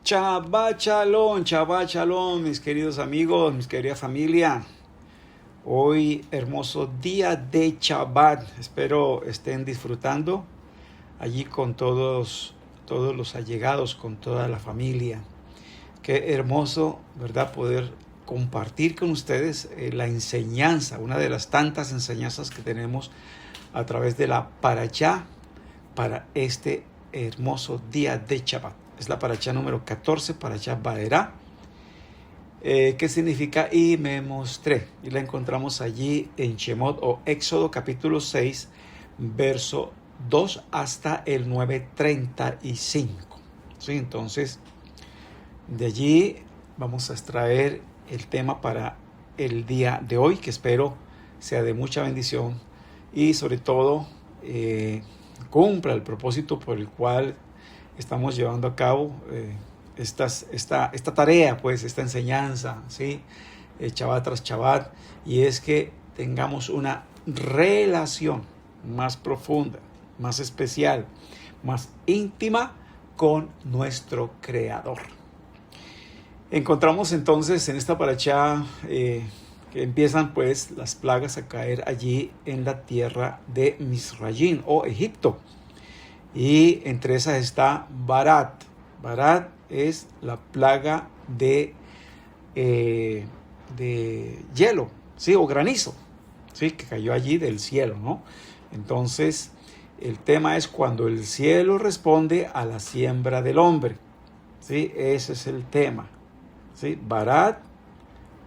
Shabbat Shalom, mis queridos amigos, mis querida familia. Hoy, hermoso día de Shabbat. Espero estén disfrutando allí con todos los allegados, con toda la familia. Qué hermoso, ¿verdad?, poder compartir con ustedes la enseñanza, una de las tantas enseñanzas que tenemos a través de la Parashá para este hermoso día de Shabbat. Es la Parashá número 14, Parashá Vaerá, que significa y me mostré. Y la encontramos allí en Shemot o Éxodo capítulo 6, verso 2 hasta el 9:35. ¿Sí? Entonces, de allí vamos a extraer el tema para el día de hoy, que espero sea de mucha bendición y sobre todo cumpla el propósito por el cual estamos llevando a cabo esta tarea, pues, esta enseñanza, ¿sí? Shabbat tras Shabbat, y es que tengamos una relación más profunda, más especial, más íntima con nuestro Creador. Encontramos entonces en esta parashá que empiezan pues las plagas a caer allí en la tierra de Misrayim o Egipto. Y entre esas está Barat. Barat es la plaga de hielo, ¿sí? O granizo, ¿sí? Que cayó allí del cielo, ¿no? Entonces, el tema es cuando el cielo responde a la siembra del hombre, ¿sí? Ese es el tema, ¿sí? Barat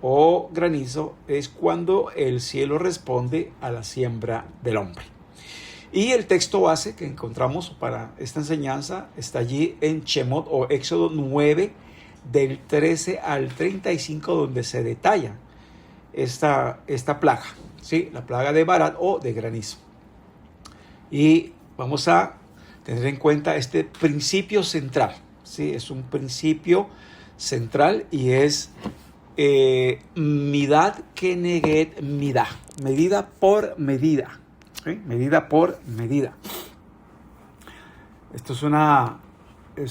o granizo es cuando el cielo responde a la siembra del hombre. Y el texto base que encontramos para esta enseñanza está allí en Shemot o Éxodo 9, del 13 al 35, donde se detalla esta plaga, ¿sí? La plaga de Barat o de granizo. Y vamos a tener en cuenta este principio central, ¿sí? Es un principio central y es Midad Keneged Midah, medida por medida. ¿Sí? Medida por medida. Esto es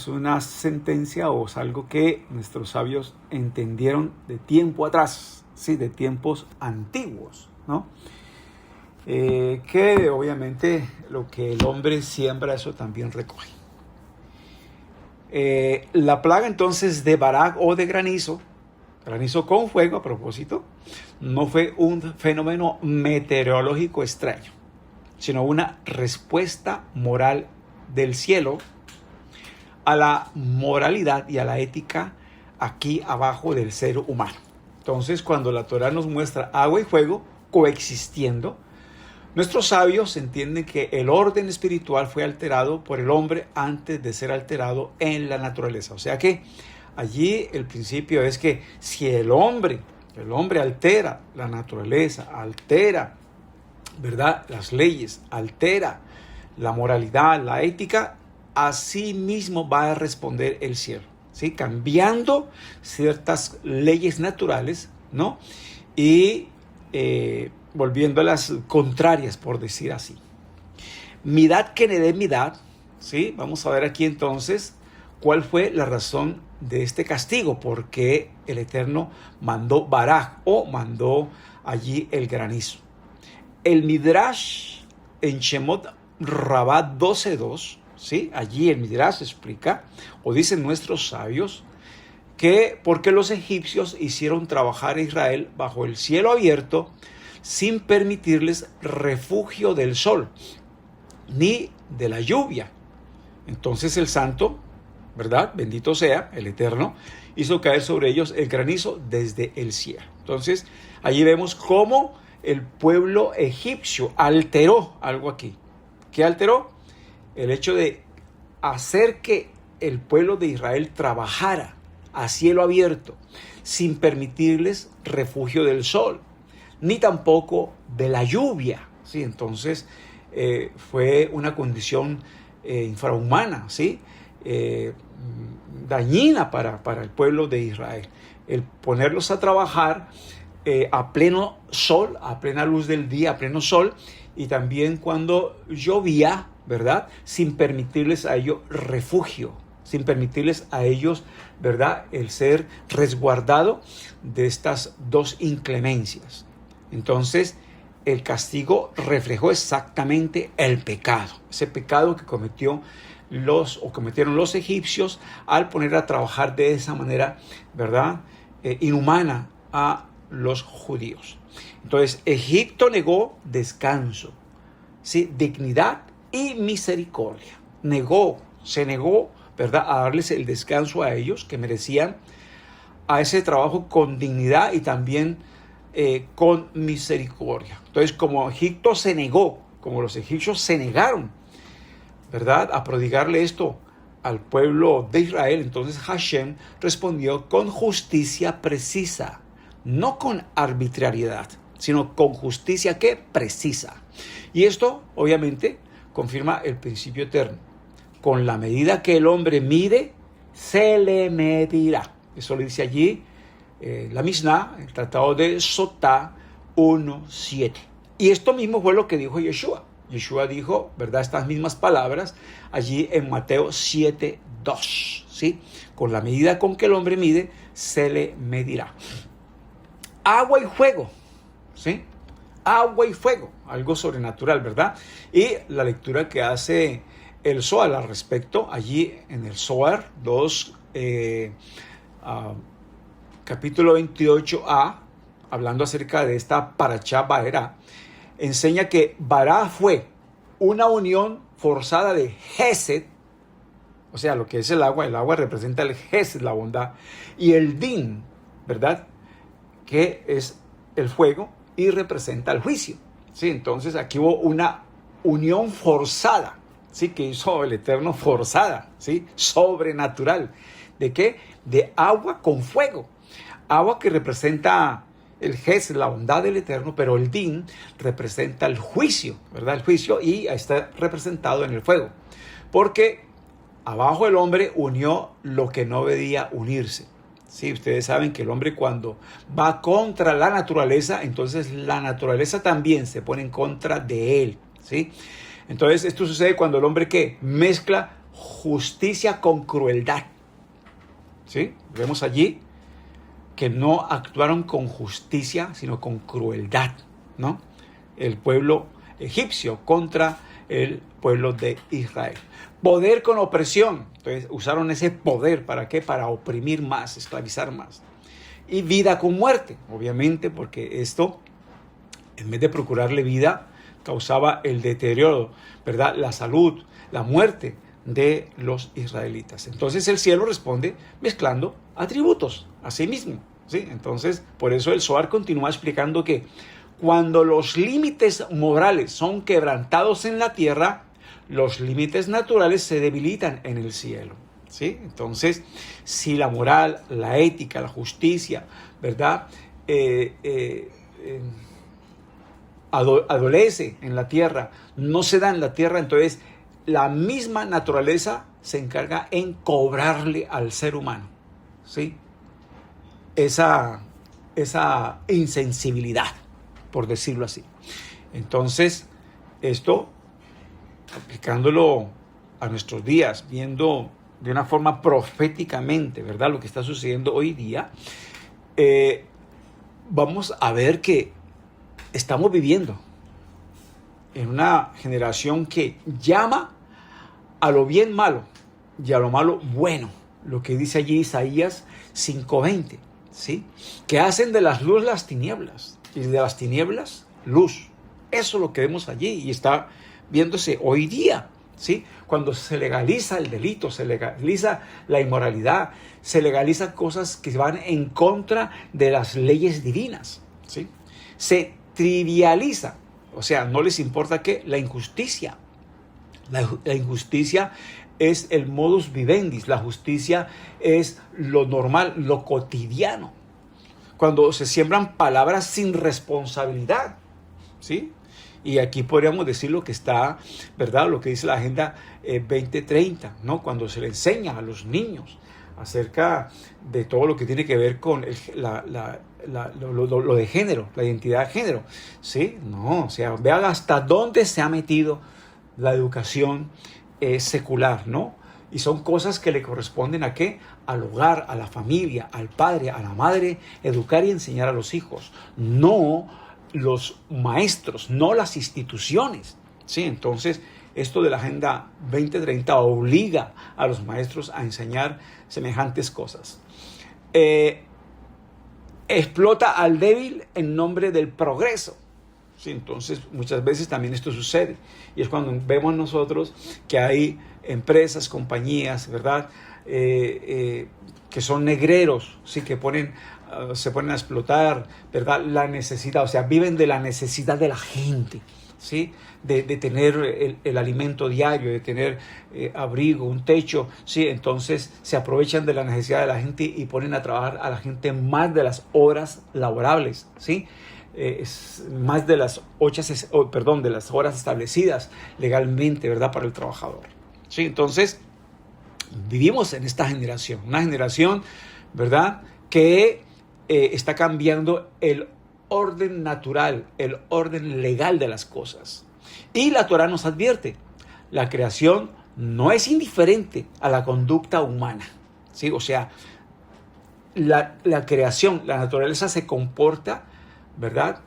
una sentencia o es algo que nuestros sabios entendieron de tiempo atrás, ¿sí? De tiempos antiguos, ¿no? Que obviamente lo que el hombre siembra, eso también recoge. La plaga entonces de Barak o de granizo con fuego, a propósito, no fue un fenómeno meteorológico extraño, sino una respuesta moral del cielo a la moralidad y a la ética aquí abajo del ser humano. Entonces, cuando la Torá nos muestra agua y fuego coexistiendo, nuestros sabios entienden que el orden espiritual fue alterado por el hombre antes de ser alterado en la naturaleza. O sea que allí el principio es que si el hombre altera la naturaleza, altera, ¿verdad?, las leyes, altera la moralidad, la ética, así mismo va a responder el cielo, ¿sí? Cambiando ciertas leyes naturales, ¿no? Y volviéndolas contrarias, por decir así. Midad Keneged Midad, ¿sí? Vamos a ver aquí entonces cuál fue la razón de este castigo, porque el Eterno mandó Barak o mandó allí el granizo. El Midrash en Shemot Rabbah 12:2, ¿sí? Allí el Midrash explica, o dicen nuestros sabios, que porque los egipcios hicieron trabajar a Israel bajo el cielo abierto sin permitirles refugio del sol ni de la lluvia. Entonces el Santo, ¿verdad?, bendito sea el Eterno, hizo caer sobre ellos el granizo desde el cielo. Entonces allí vemos cómo el pueblo egipcio alteró algo aquí. ¿Qué alteró? El hecho de hacer que el pueblo de Israel trabajara a cielo abierto, sin permitirles refugio del sol, ni tampoco de la lluvia, ¿sí? Entonces fue una condición infrahumana, ¿sí? Dañina para el pueblo de Israel. El ponerlos a trabajar a pleno sol, a plena luz del día, a pleno sol, y también cuando llovía, ¿verdad?, sin permitirles a ellos refugio, sin permitirles a ellos, ¿verdad?, el ser resguardado de estas dos inclemencias. Entonces, el castigo reflejó exactamente el pecado, ese pecado que cometieron los egipcios al poner a trabajar de esa manera, ¿verdad?, inhumana a los judíos. Entonces, Egipto negó descanso, ¿sí?, dignidad y misericordia. Se negó, ¿verdad?, a darles el descanso a ellos que merecían, a ese trabajo con dignidad y también con misericordia. Entonces, como Egipto se negó, como los egipcios se negaron, ¿verdad?, a prodigarle esto al pueblo de Israel, entonces Hashem respondió con justicia precisa, no con arbitrariedad, sino con justicia que precisa. Y esto, obviamente, confirma el principio eterno. Con la medida que el hombre mide, se le medirá. Eso lo dice allí la Mishnah, el tratado de Sotá 1:7. Y esto mismo fue lo que dijo Yeshua. Yeshua dijo, ¿verdad?, estas mismas palabras allí en Mateo 7:2. ¿Sí? Con la medida con que el hombre mide, se le medirá. Agua y fuego. ¿Sí? Agua y fuego. Algo sobrenatural, ¿verdad? Y la lectura que hace el Zohar al respecto, allí en el Zohar 2, capítulo 28a, hablando acerca de esta parashá Vaerá, enseña que Vará fue una unión forzada de Hesed, o sea, lo que es el agua representa el Hesed, la bondad, y el Din, ¿verdad?, que es el fuego y representa el juicio. ¿Sí? Entonces aquí hubo una unión forzada, ¿sí?, que hizo el Eterno, forzada, ¿sí?, sobrenatural. ¿De qué? De agua con fuego. Agua que representa el Hesed, la bondad del Eterno, pero el Din representa el juicio, ¿verdad? El juicio, y está representado en el fuego. Porque abajo el hombre unió lo que no debía unirse. Sí, ustedes saben que el hombre, cuando va contra la naturaleza, entonces la naturaleza también se pone en contra de él, ¿sí? Entonces esto sucede cuando el hombre, ¿qué?, mezcla justicia con crueldad, ¿sí? Vemos allí que no actuaron con justicia, sino con crueldad, ¿no? El pueblo egipcio contra el pueblo de Israel. Poder con opresión. Entonces usaron ese poder, ¿para qué? Para oprimir más, esclavizar más. Y vida con muerte, obviamente, porque esto, en vez de procurarle vida, causaba el deterioro, ¿verdad?, la salud, la muerte de los israelitas. Entonces el cielo responde mezclando atributos a sí mismo, ¿sí? Entonces, por eso el Zohar continúa explicando que cuando los límites morales son quebrantados en la tierra, los límites naturales se debilitan en el cielo, ¿sí? Entonces, si la moral, la ética, la justicia, ¿verdad?, adolece en la tierra, no se da en la tierra, entonces la misma naturaleza se encarga en cobrarle al ser humano, ¿sí?, esa insensibilidad, por decirlo así. Entonces, esto, aplicándolo a nuestros días, viendo de una forma proféticamente, ¿verdad?, lo que está sucediendo hoy día, vamos a ver que estamos viviendo en una generación que llama a lo bien malo y a lo malo bueno, lo que dice allí Isaías 5:20, ¿sí?, que hacen de las luz las tinieblas y de las tinieblas luz. Eso es lo que vemos allí y está viéndose hoy día, ¿sí? Cuando se legaliza el delito, se legaliza la inmoralidad, se legalizan cosas que van en contra de las leyes divinas, ¿sí? Se trivializa, o sea, no les importa qué, la injusticia. La injusticia es el modus vivendi, la justicia es lo normal, lo cotidiano. Cuando se siembran palabras sin responsabilidad, ¿sí? Y aquí podríamos decir lo que está, ¿verdad?, lo que dice la Agenda 2030, ¿no? Cuando se le enseña a los niños acerca de todo lo que tiene que ver con lo de género, la identidad de género, ¿sí? No, o sea, vean hasta dónde se ha metido la educación secular, ¿no? Y son cosas que le corresponden ¿a qué? Al hogar, a la familia, al padre, a la madre, educar y enseñar a los hijos. No los maestros, no las instituciones. ¿Sí? Entonces, esto de la Agenda 2030 obliga a los maestros a enseñar semejantes cosas. Explota al débil en nombre del progreso. Sí, entonces, muchas veces también esto sucede. Y es cuando vemos nosotros que hay empresas, compañías, ¿verdad? Que son negreros, ¿sí? Que se ponen a explotar, ¿verdad? La necesidad, o sea, viven de la necesidad de la gente, ¿sí? De tener el alimento diario, de tener abrigo, un techo, ¿sí? Entonces se aprovechan de la necesidad de la gente y ponen a trabajar a la gente más de las horas laborables, ¿sí? Más de las de las horas establecidas legalmente, ¿verdad? Para el trabajador. ¿Sí? Entonces, vivimos en esta generación, una generación, ¿verdad? Que está cambiando el orden natural, el orden legal de las cosas. Y la Torá nos advierte, la creación no es indiferente a la conducta humana, ¿sí? O sea, la creación, la naturaleza se comporta, ¿verdad?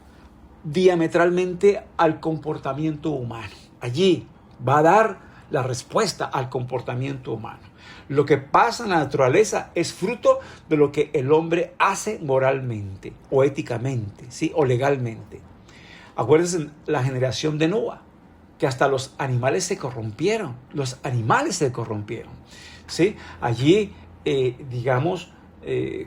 Diametralmente al comportamiento humano. Allí va a dar la respuesta al comportamiento humano. Lo que pasa en la naturaleza es fruto de lo que el hombre hace moralmente o éticamente, ¿sí? O legalmente. Acuérdense la generación de Noa, que hasta los animales se corrompieron. Los animales se corrompieron, ¿sí? Allí,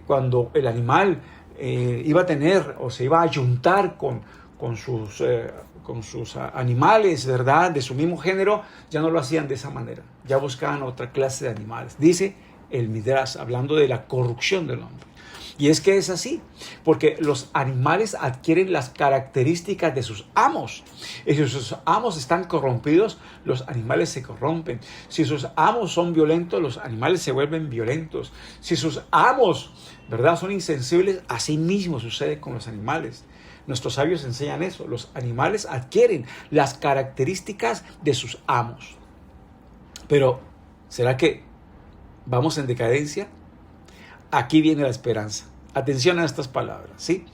cuando el animal iba a tener o se iba a ayuntar con sus animales, ¿verdad? De su mismo género, ya no lo hacían de esa manera. Ya buscaban otra clase de animales. Dice el Midrash, hablando de la corrupción del hombre. Y es que es así, porque los animales adquieren las características de sus amos. Y si sus amos están corrompidos, los animales se corrompen. Si sus amos son violentos, los animales se vuelven violentos. Si sus amos, ¿verdad?, son insensibles, así mismo sucede con los animales. Nuestros sabios enseñan eso. Los animales adquieren las características de sus amos. Pero, ¿será que vamos en decadencia? Aquí viene la esperanza. Atención a estas palabras, ¿sí?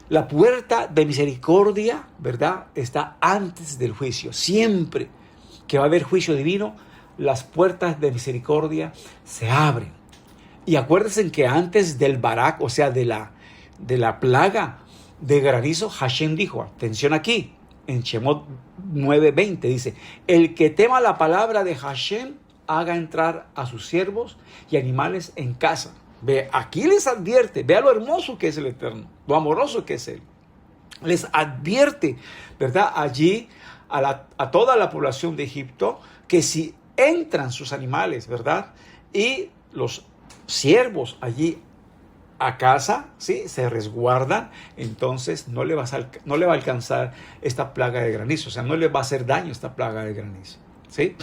La puerta de misericordia, ¿verdad?, está antes del juicio. Siempre que va a haber juicio divino, las puertas de misericordia se abren. Y acuérdense que antes del barak, o sea, de la plaga de granizo, Hashem dijo, atención aquí, en Shemot 9:20 dice, el que tema la palabra de Hashem, haga entrar a sus siervos y animales en casa. Ve, aquí les advierte, vea lo hermoso que es el Eterno, lo amoroso que es Él. Les advierte, ¿verdad?, allí a toda la población de Egipto, que si entran sus animales, ¿verdad?, y los siervos allí a casa, ¿sí?, se resguardan, entonces no le va a alcanzar esta plaga de granizo, o sea, no le va a hacer daño esta plaga de granizo, ¿sí?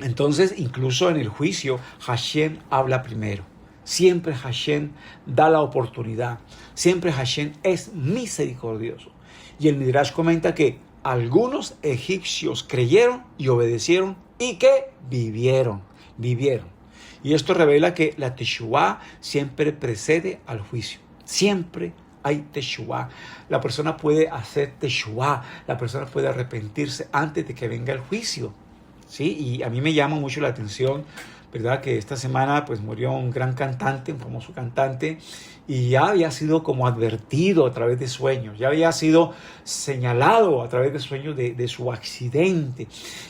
Entonces, incluso en el juicio, Hashem habla primero. Siempre Hashem da la oportunidad. Siempre Hashem es misericordioso. Y el Midrash comenta que algunos egipcios creyeron y obedecieron y que vivieron. Y esto revela que la Teshuvá siempre precede al juicio. Siempre hay Teshuvá. La persona puede hacer Teshuvá. La persona puede arrepentirse antes de que venga el juicio. ¿Sí? Y a mí me llama mucho la atención, ¿verdad?, que esta semana pues murió un gran cantante, un famoso cantante, y ya había sido como advertido a través de sueños, ya había sido señalado a través de sueños de su accidente,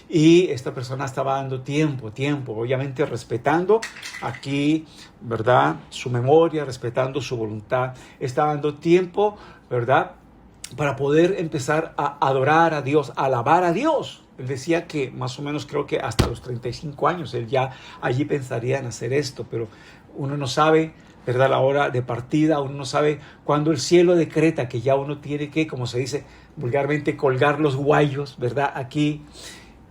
y esta persona estaba dando tiempo, obviamente respetando aquí, ¿verdad?, su memoria, respetando su voluntad, estaba dando tiempo, ¿verdad?, para poder empezar a adorar a Dios, a alabar a Dios. Él decía que más o menos, creo que hasta los 35 años, él ya allí pensaría en hacer esto, pero uno no sabe, ¿verdad?, la hora de partida, uno no sabe cuándo el cielo decreta que ya uno tiene que, como se dice vulgarmente, colgar los guayos, ¿verdad?, aquí,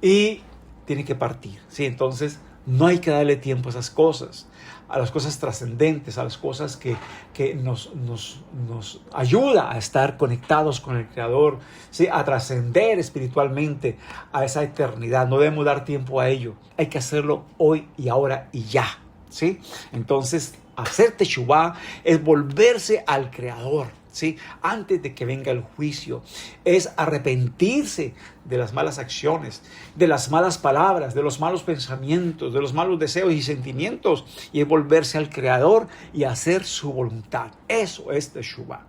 y tiene que partir, ¿sí? Entonces, no hay que darle tiempo a esas cosas. a las cosas trascendentes, a las cosas que nos ayuda a estar conectados con el Creador, ¿sí? A trascender espiritualmente a esa eternidad. No debemos dar tiempo a ello. Hay que hacerlo hoy y ahora y ya, ¿sí? Entonces, hacer teshuvá es volverse al Creador, ¿sí? Antes de que venga el juicio. Es arrepentirse de las malas acciones, de las malas palabras, de los malos pensamientos, de los malos deseos y sentimientos, y es volverse al Creador y hacer su voluntad. Eso es teshuvá.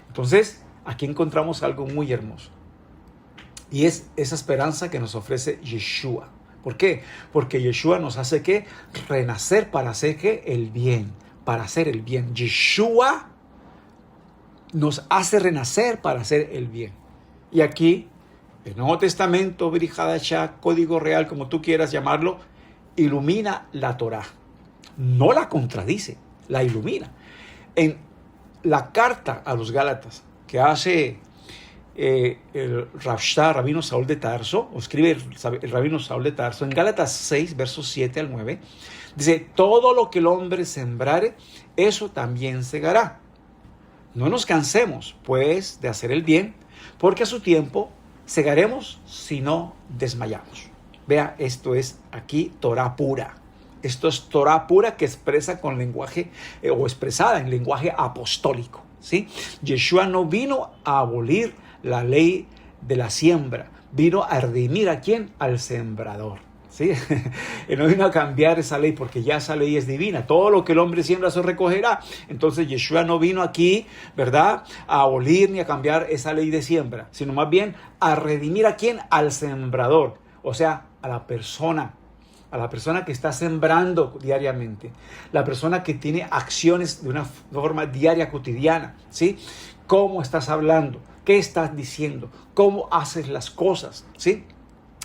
Entonces, aquí encontramos algo muy hermoso, y es esa esperanza que nos ofrece Yeshua. ¿Por qué? Porque Yeshua nos hace ¿qué? Renacer para hacer ¿qué? El bien, para hacer el bien. Yeshua nos hace renacer para hacer el bien. Y aquí, el Nuevo Testamento, Brit Hadashah, Código Real, como tú quieras llamarlo, ilumina la Torá. No la contradice, la ilumina. En la carta a los Gálatas que hace el Rabino Saúl de Tarso, o escribe el Rabino Saúl de Tarso, en Gálatas 6, versos 7 al 9, dice: todo lo que el hombre sembrare, eso también segará. No nos cansemos, pues, de hacer el bien, porque a su tiempo segaremos si no desmayamos. Vea, esto es aquí Torah pura. Esto es Torah pura que expresa con lenguaje, o expresada en lenguaje apostólico, ¿sí? Yeshua no vino a abolir la ley de la siembra, vino a redimir ¿a quién? Al sembrador, ¿sí? Él no vino a cambiar esa ley, porque ya esa ley es divina. Todo lo que el hombre siembra, eso recogerá. Entonces Yeshua no vino aquí, ¿verdad?, a abolir ni a cambiar esa ley de siembra, sino más bien a redimir ¿a quién? Al sembrador, o sea, a la persona que está sembrando diariamente, la persona que tiene acciones de una forma diaria, cotidiana, ¿sí? ¿Cómo estás hablando? ¿Qué estás diciendo? ¿Cómo haces las cosas? ¿Sí?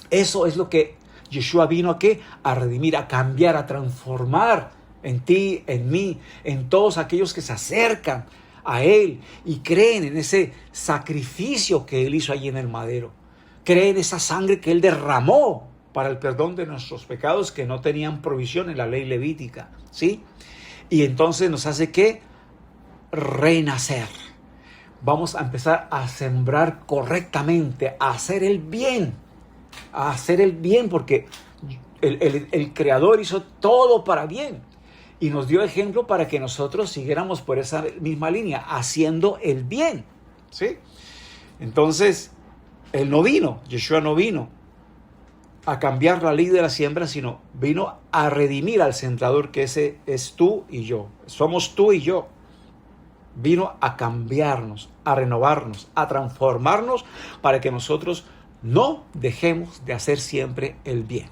Eso es lo que Yeshua vino a ¿qué? A redimir, a cambiar, a transformar en ti, en mí, en todos aquellos que se acercan a Él y creen en ese sacrificio que Él hizo allí en el madero. Creen en esa sangre que Él derramó para el perdón de nuestros pecados que no tenían provisión en la ley levítica, ¿sí? Y entonces nos hace ¿qué? Renacer. Vamos a empezar a sembrar correctamente, a hacer el bien, porque el Creador hizo todo para bien y nos dio ejemplo para que nosotros siguiéramos por esa misma línea, haciendo el bien, ¿sí? Entonces, Yeshua no vino a cambiar la ley de la siembra, sino vino a redimir al sembrador, que ese es tú y yo. Somos tú y yo. Vino a cambiarnos, a renovarnos, a transformarnos para que nosotros no dejemos de hacer siempre el bien.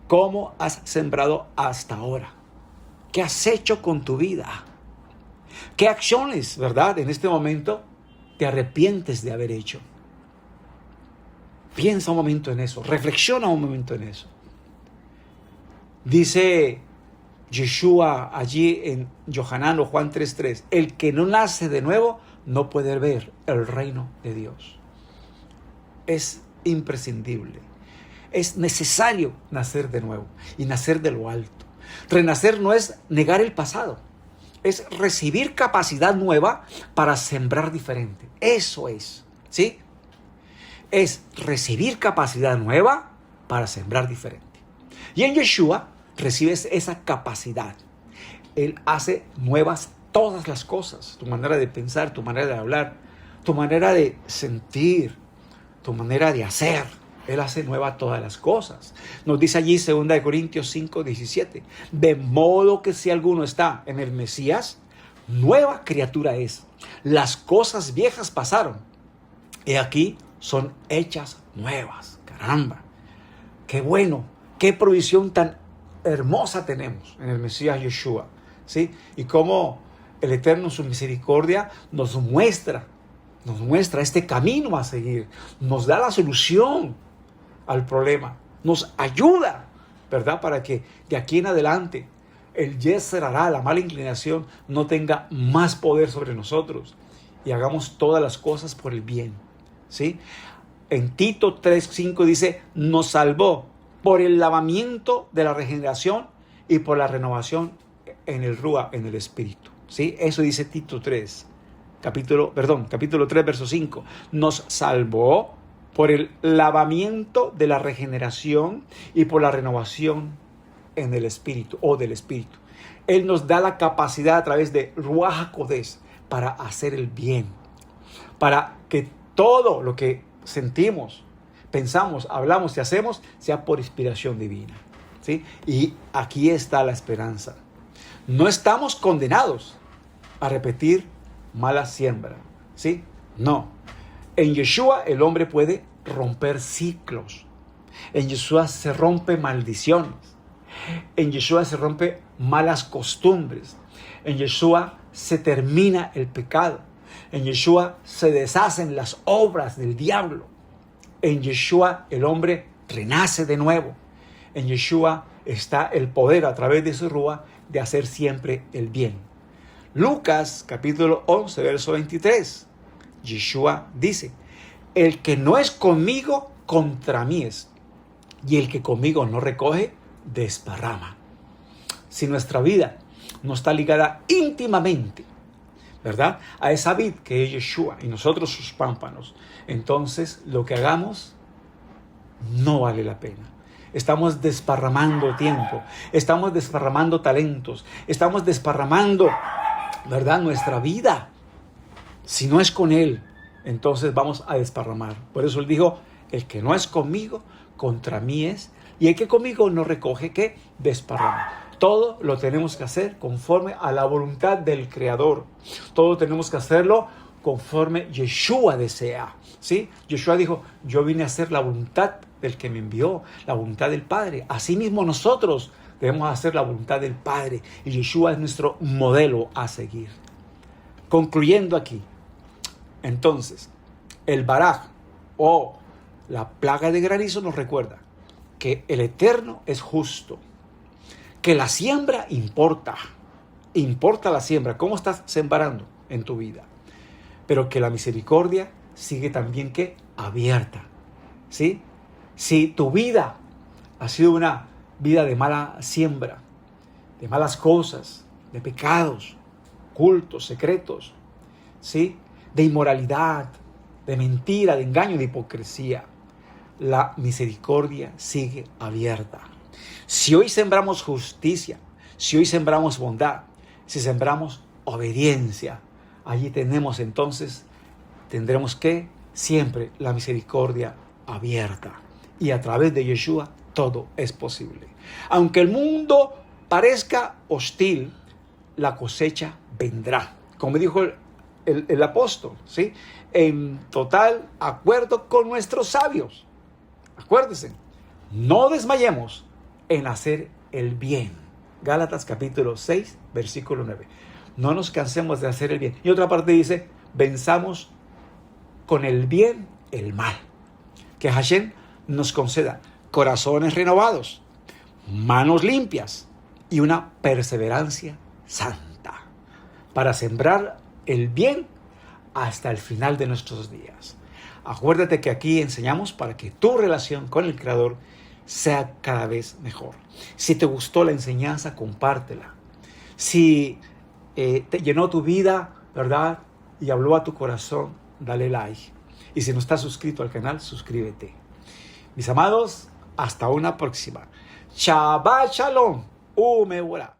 ¿Cómo has sembrado hasta ahora? ¿Qué has hecho con tu vida? ¿Qué acciones, verdad, en este momento te arrepientes de haber hecho? Piensa un momento en eso, reflexiona un momento en eso. Dice Yeshua allí en Yohanan o Juan 3:3, el que no nace de nuevo no puede ver el reino de Dios. Es imprescindible, es necesario nacer de nuevo y nacer de lo alto. Renacer no es negar el pasado, es recibir capacidad nueva para sembrar diferente. Eso es, ¿sí? Es recibir capacidad nueva para sembrar diferente. Y en Yeshua recibes esa capacidad. Él hace nuevas todas las cosas. Tu manera de pensar, tu manera de hablar, tu manera de sentir, tu manera de hacer. Él hace nuevas todas las cosas. Nos dice allí 2 Corintios 5:17. De modo que si alguno está en el Mesías, nueva criatura es. Las cosas viejas pasaron. He aquí, son hechas nuevas. Caramba. Qué bueno. Qué provisión tan hermosa tenemos en el Mesías Yeshua, ¿sí? Y cómo el Eterno en su misericordia nos muestra este camino a seguir, nos da la solución al problema, nos ayuda, ¿verdad? Para que de aquí en adelante el Yetzer Hará, la mala inclinación, no tenga más poder sobre nosotros y hagamos todas las cosas por el bien, ¿sí? En Tito 3:5 dice, nos salvó por el lavamiento de la regeneración y por la renovación en el Rúa, en el Espíritu. ¿Sí? Eso dice Tito 3, capítulo 3, verso 5. Nos salvó por el lavamiento de la regeneración y por la renovación en el Espíritu o del Espíritu. Él nos da la capacidad a través de Ruach HaKodesh para hacer el bien, para que todo lo que sentimos, pensamos, hablamos y hacemos sea por inspiración divina. ¿Sí? Y aquí está la esperanza. No estamos condenados a repetir mala siembra. ¿Sí? No. En Yeshua el hombre puede romper ciclos. En Yeshua se rompe maldiciones. En Yeshua se rompe malas costumbres. En Yeshua se termina el pecado. En Yeshua se deshacen las obras del diablo. En Yeshua el hombre renace de nuevo. En Yeshua está el poder a través de su Rúa de hacer siempre el bien. Lucas capítulo 11 verso 23. Yeshua dice: el que no es conmigo, contra mí es. Y el que conmigo no recoge, desparrama. Si nuestra vida no está ligada íntimamente, ¿verdad?, a esa vid que es Yeshua y nosotros sus pámpanos, entonces lo que hagamos no vale la pena. Estamos desparramando tiempo, estamos desparramando talentos, estamos desparramando, ¿verdad?, nuestra vida. Si no es con Él, entonces vamos a desparramar. Por eso Él dijo: el que no es conmigo, contra mí es. Y el que conmigo no recoge, ¿qué? Desparrama. Todo lo tenemos que hacer conforme a la voluntad del Creador. Todo tenemos que hacerlo conforme Yeshua desea. ¿Sí? Yeshua dijo: yo vine a hacer la voluntad del que me envió, la voluntad del Padre. Asimismo nosotros debemos hacer la voluntad del Padre. Y Yeshua es nuestro modelo a seguir. Concluyendo aquí, entonces, el baraj o la plaga de granizo nos recuerda que el Eterno es justo, que la siembra importa la siembra, cómo estás sembrando en tu vida, pero que la misericordia sigue también que abierta. ¿Sí? Si tu vida ha sido una vida de mala siembra, de malas cosas, de pecados, ocultos, secretos, ¿sí?, de inmoralidad, de mentira, de engaño, de hipocresía, la misericordia sigue abierta. Si hoy sembramos justicia, si hoy sembramos bondad, si sembramos obediencia, allí tendremos que siempre la misericordia abierta. Y a través de Yeshua todo es posible. Aunque el mundo parezca hostil, la cosecha vendrá. Como dijo el apóstol, ¿sí?, en total acuerdo con nuestros sabios. Acuérdense, no desmayemos en hacer el bien. Gálatas capítulo 6, versículo 9. No nos cansemos de hacer el bien. Y otra parte dice: venzamos con el bien el mal. Que Hashem nos conceda corazones renovados, manos limpias y una perseverancia santa para sembrar el bien hasta el final de nuestros días. Acuérdate que aquí enseñamos para que tu relación con el Creador sea cada vez mejor. Si te gustó la enseñanza, compártela. Si te llenó tu vida, ¿verdad?, y habló a tu corazón, dale like. Y si no estás suscrito al canal, suscríbete. Mis amados, hasta una próxima. Shabbat Shalom. Umeborah.